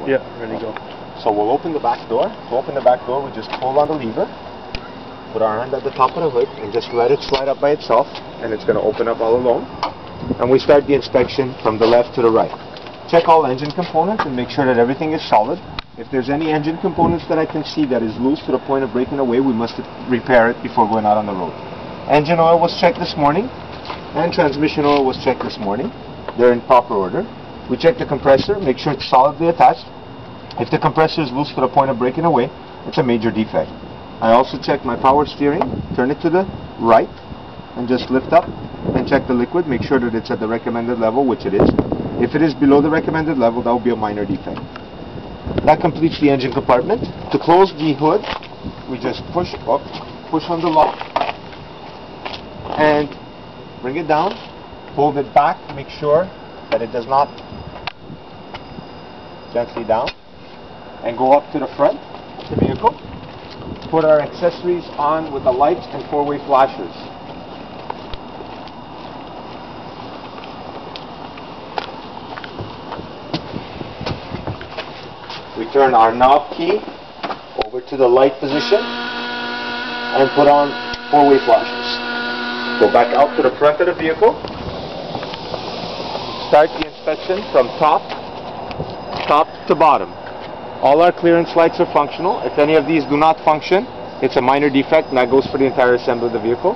one. Yeah, ready to go. So we'll open the back door. To open the back door, we just pull on the lever, put our hand at the top of the hood, and just let it slide up by itself, and it's going to open up all alone. And we start the inspection from the left to the right. Check all engine components and make sure that everything is solid. If there's any engine components that I can see that is loose to the point of breaking away, we must repair it before going out on the road. Engine oil was checked this morning, and transmission oil was checked this morning. They're in proper order. We check the compressor, make sure it's solidly attached. If the compressor is loose to the point of breaking away, it's a major defect. I also check my power steering, turn it to the right, and just lift up and check the liquid, make sure that it's at the recommended level, which it is. If it is below the recommended level, that will be a minor defect. That completes the engine compartment. To close the hood, we just push up, push on the lock, and bring it down, hold it back, make sure that it does not gently down, and go up to the front of the vehicle. Put our accessories on with the lights and four-way flashers. We turn our knob key over to the light position and put on four-way flashers. Go back out to the front of the vehicle. Start the inspection from top to bottom. All our clearance lights are functional. If any of these do not function, it's a minor defect, and that goes for the entire assembly of the vehicle.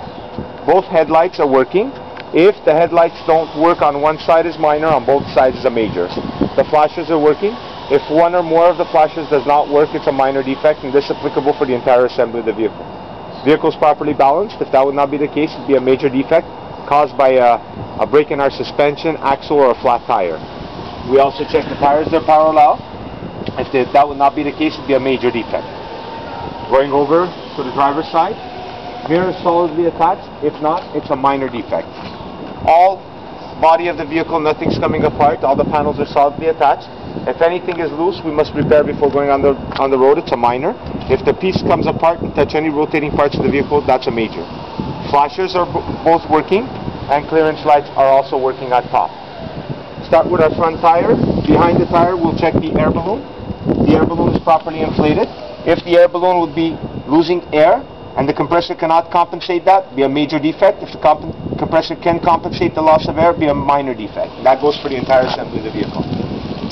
Both headlights are working. If the headlights don't work on one side is minor, on both sides is a major. The flashers are working. If one or more of the flashers does not work, it's a minor defect, and this is applicable for the entire assembly of the vehicle. Vehicle is properly balanced. If that would not be the case, it would be a major defect caused by a break in our suspension, axle, or a flat tire. We also check the tires, they're parallel. If that would not be the case, it would be a major defect. Going over to the driver's side, mirror is solidly attached. If not, it's a minor defect. All body of the vehicle, nothing's coming apart. All the panels are solidly attached. If anything is loose, we must repair before going on the road. It's a minor. If the piece comes apart and touch any rotating parts of the vehicle, that's a major. Flashers are both working, and clearance lights are also working at top. Start with our front tire. Behind the tire, we'll check the air balloon. The air balloon is properly inflated. If the air balloon would be losing air and the compressor cannot compensate that, be a major defect. If the compressor can compensate the loss of air, be a minor defect. That goes for the entire assembly of the vehicle.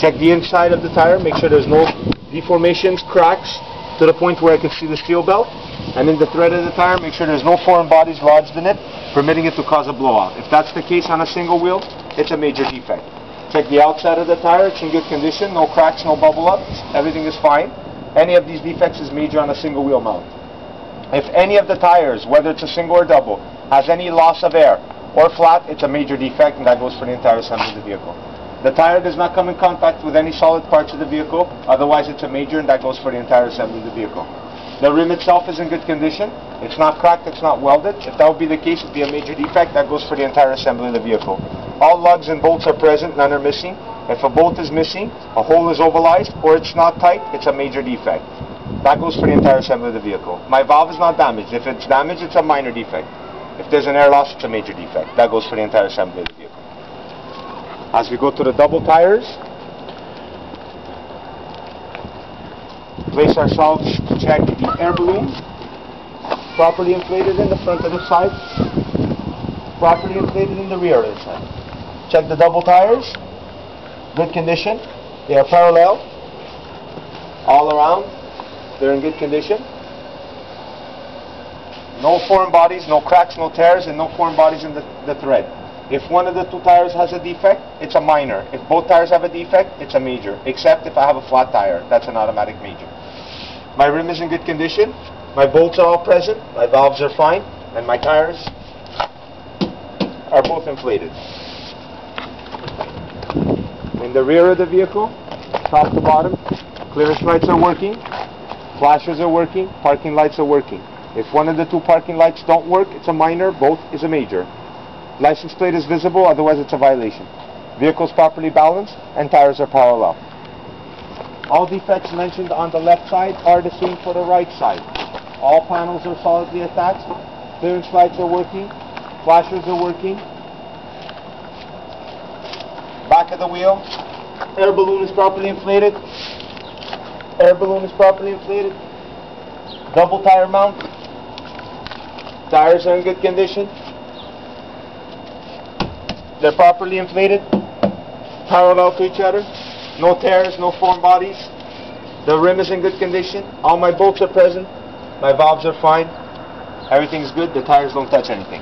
Check the inside of the tire, make sure there's no deformations, cracks, to the point where I can see the steel belt. And in the thread of the tire, make sure there's no foreign bodies lodged in it, permitting it to cause a blowout. If that's the case on a single wheel, it's a major defect. Check the outside of the tire, it's in good condition, no cracks, no bubble ups, everything is fine. Any of these defects is major on a single wheel mount. If any of the tires, whether it's a single or double, has any loss of air or flat, it's a major defect, and that goes for the entire assembly of the vehicle. The tire does not come in contact with any solid parts of the vehicle, otherwise it's a major, and that goes for the entire assembly of the vehicle. The rim itself is in good condition. It's not cracked, it's not welded. If that would be the case, it would be a major defect. That goes for the entire assembly of the vehicle. All lugs and bolts are present, none are missing. If a bolt is missing, a hole is ovalized, or it's not tight, it's a major defect. That goes for the entire assembly of the vehicle. My valve is not damaged. If it's damaged, it's a minor defect. If there's an air loss, it's a major defect. That goes for the entire assembly of the vehicle. As we go to the double tires, place ourselves to check the air balloon, properly inflated in the front of the side, properly inflated in the rear of the side. Check the double tires, good condition, they are parallel, all around, they're in good condition. No foreign bodies, no cracks, no tears, and no foreign bodies in the thread. If one of the two tires has a defect, it's a minor. If both tires have a defect, it's a major. Except if I have a flat tire, that's an automatic major. My rim is in good condition. My bolts are all present. My valves are fine. And my tires are both inflated. In the rear of the vehicle, top to bottom, clearance lights are working. Flashers are working. Parking lights are working. If one of the two parking lights don't work, it's a minor. Both is a major. License plate is visible, otherwise it's a violation. Vehicle is properly balanced, and tires are parallel. All defects mentioned on the left side are the same for the right side. All panels are solidly attached. Clearance lights are working. Flashers are working. Back of the wheel, air balloon is properly inflated. Air balloon is properly inflated. Double tire mount. Tires are in good condition. They're properly inflated, parallel to each other. No tears, no foreign bodies. The rim is in good condition. All my bolts are present. My valves are fine. Everything's good. The tires don't touch anything.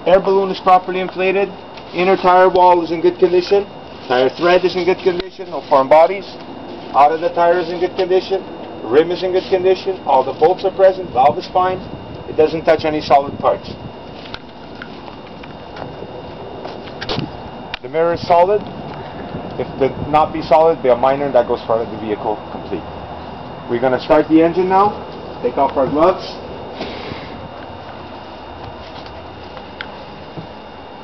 Air balloon is properly inflated. Inner tire wall is in good condition. Tire thread is in good condition. No foreign bodies. Out of the tire is in good condition. Rim is in good condition. All the bolts are present. Valve is fine. It doesn't touch any solid parts. The mirror is solid. If the not be solid, be a minor, that goes part of the vehicle complete. We're going to start the engine now. Take off our gloves.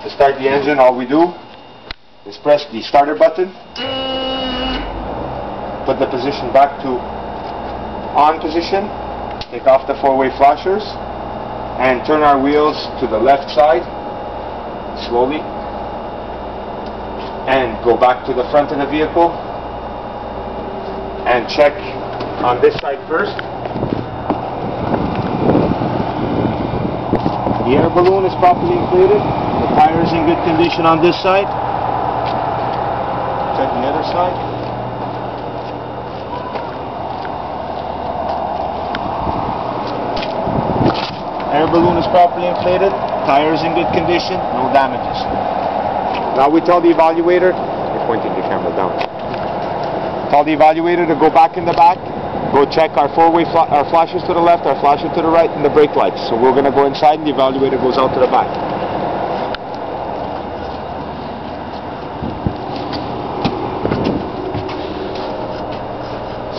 To start the engine, all we do is press the starter button. Put the position back to on position. Take off the four-way flashers and turn our wheels to the left side slowly. And go back to the front of the vehicle and check on this side first. The air balloon is properly inflated. The tire is in good condition on this side. Check the other side. Air balloon is properly inflated. Tire is in good condition. No damages. Now we tell the evaluator, you're pointing the camera down. Tell the evaluator to go back in the back, go check our four-way our flashers to the left, our flasher to the right, and the brake lights. So we're going to go inside and the evaluator goes out to the back.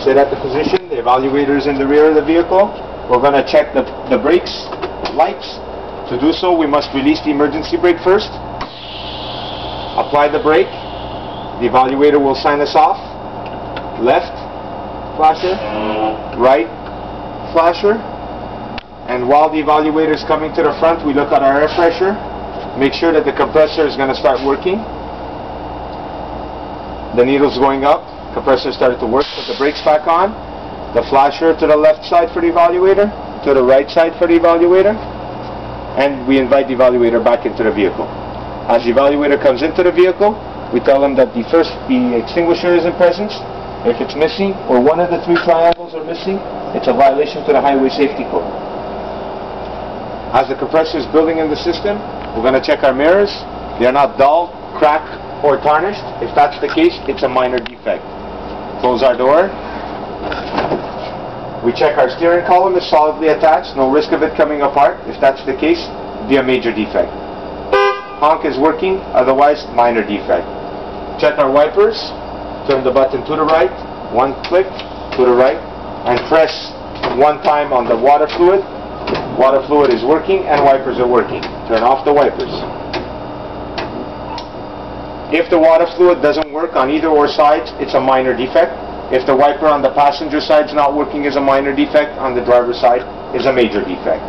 Sit at the position, the evaluator is in the rear of the vehicle. We're going to check the brakes, lights. To do so, we must release the emergency brake first. Apply the brake. The evaluator will sign us off. Left flasher, right flasher. And while the evaluator is coming to the front, we look at our air pressure. Make sure that the compressor is going to start working. The needle's going up. Compressor started to work. Put the brakes back on. The flasher to the left side for the evaluator, to the right side for the evaluator. And we invite the evaluator back into the vehicle. As the evaluator comes into the vehicle, we tell them that the extinguisher is in presence. If it's missing, or one of the three triangles are missing, it's a violation to the highway safety code. As the compressor is building in the system, we're going to check our mirrors. They are not dull, cracked, or tarnished. If that's the case, it's a minor defect. Close our door. We check our steering column is solidly attached, no risk of it coming apart. If that's the case, be a major defect. Honk is working, otherwise minor defect. Check our wipers. Turn the button to the right, one click to the right, and press one time on the water fluid. Water fluid is working and wipers are working. Turn off the wipers. If the water fluid doesn't work on either or sides, it's a minor defect. If the wiper on the passenger side is not working, is a minor defect. On the driver's side is a major defect.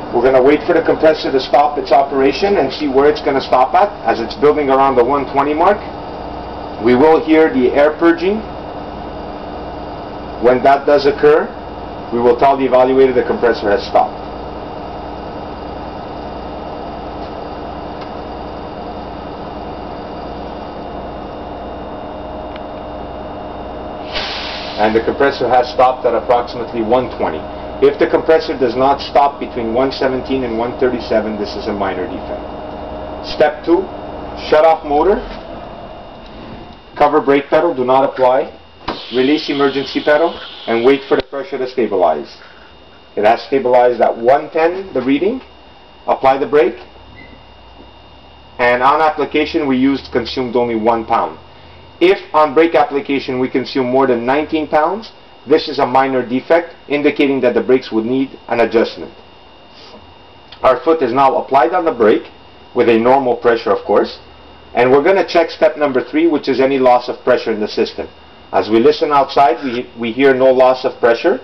We're going to wait for the compressor to stop its operation and see where it's going to stop at. As it's building around the 120 mark, we will hear the air purging. When that does occur, we will tell the evaluator the compressor has stopped. And the compressor has stopped at approximately 120. If the compressor does not stop between 117 and 137, this is a minor defect. Step 2, shut off motor. Cover brake pedal, do not apply. Release emergency pedal and wait for the pressure to stabilize. It has stabilized at 110, the reading. Apply the brake. And on application, we consumed only 1 pound. If on brake application we consume more than 19 pounds, this is a minor defect, indicating that the brakes would need an adjustment. Our foot is now applied on the brake, with a normal pressure of course, and we're going to check step number 3, which is any loss of pressure in the system. As we listen outside, we hear no loss of pressure.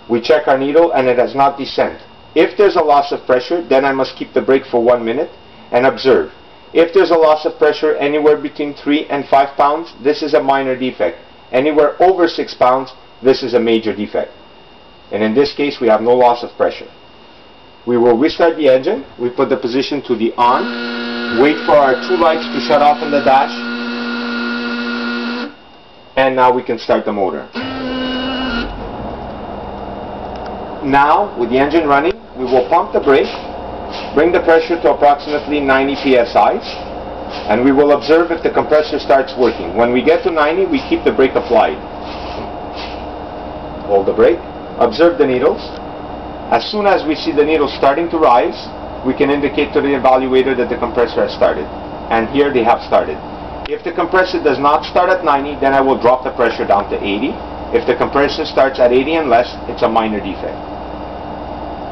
We check our needle and it has not descended. If there's a loss of pressure, then I must keep the brake for 1 minute and observe. If there's a loss of pressure anywhere between 3 and 5 pounds, this is a minor defect. Anywhere over 6 pounds, this is a major defect. And in this case, we have no loss of pressure. We will restart the engine. We put the position to the on. Wait for our 2 lights to shut off on the dash. And now we can start the motor. Now, with the engine running, we will pump the brake, bring the pressure to approximately 90 psi, and we will observe if the compressor starts working. When we get to 90, we keep the brake applied. Hold the brake, observe the needles. As soon as we see the needles starting to rise, we can indicate to the evaluator that the compressor has started. And here they have started. If the compressor does not start at 90, then I will drop the pressure down to 80. If the compressor starts at 80 and less, it's a minor defect.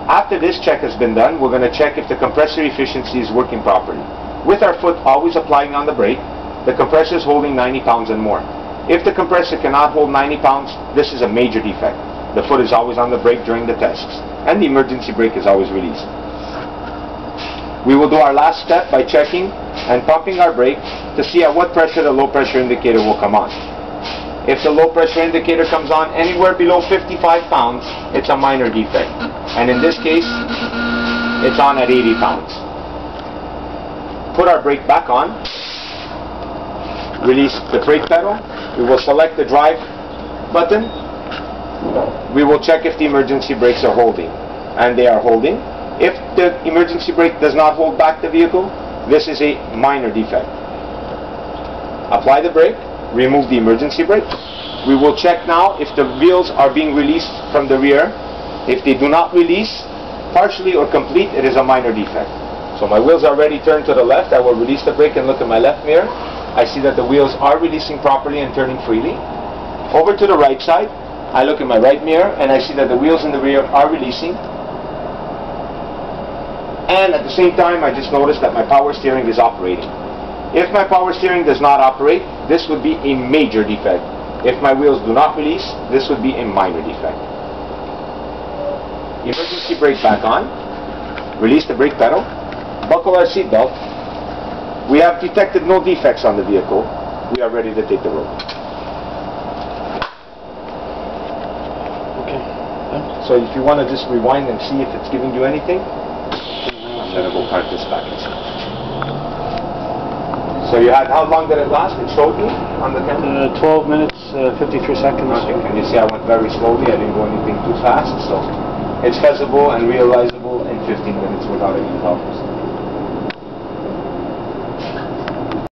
After this check has been done, we're going to check if the compressor efficiency is working properly. With our foot always applying on the brake, the compressor is holding 90 pounds and more. If the compressor cannot hold 90 pounds, this is a major defect. The foot is always on the brake during the tests, and the emergency brake is always released. We will do our last step by checking and pumping our brake to see at what pressure the low pressure indicator will come on. If the low pressure indicator comes on anywhere below 55 pounds, it's a minor defect. And in this case, it's on at 80 pounds. Put our brake back on. Release the brake pedal. We will select the drive button. We will check if the emergency brakes are holding. And they are holding. If the emergency brake does not hold back the vehicle, this is a minor defect. Apply the brake. Remove the emergency brake. We will check now if the wheels are being released from the rear. If they do not release, partially or complete, it is a minor defect. So my wheels are already turned to the left. I will release the brake and look at my left mirror. I see that the wheels are releasing properly and turning freely. Over to the right side, I look at my right mirror and I see that the wheels in the rear are releasing. And at the same time, I just noticed that my power steering is operating. If my power steering does not operate, this would be a major defect. If my wheels do not release, this would be a minor defect. Emergency brake back on. Release the brake pedal. Buckle our seat belt. We have detected no defects on the vehicle. We are ready to take the road. Okay. So if you want to just rewind and see if it's giving you anything, I'm going to go park this back inside. So you had, how long did it last? It showed me on the camera? 12 minutes, 53 seconds. Okay, and you see I went very slowly, I didn't go anything too fast, so it's feasible and realizable in 15 minutes without any problems.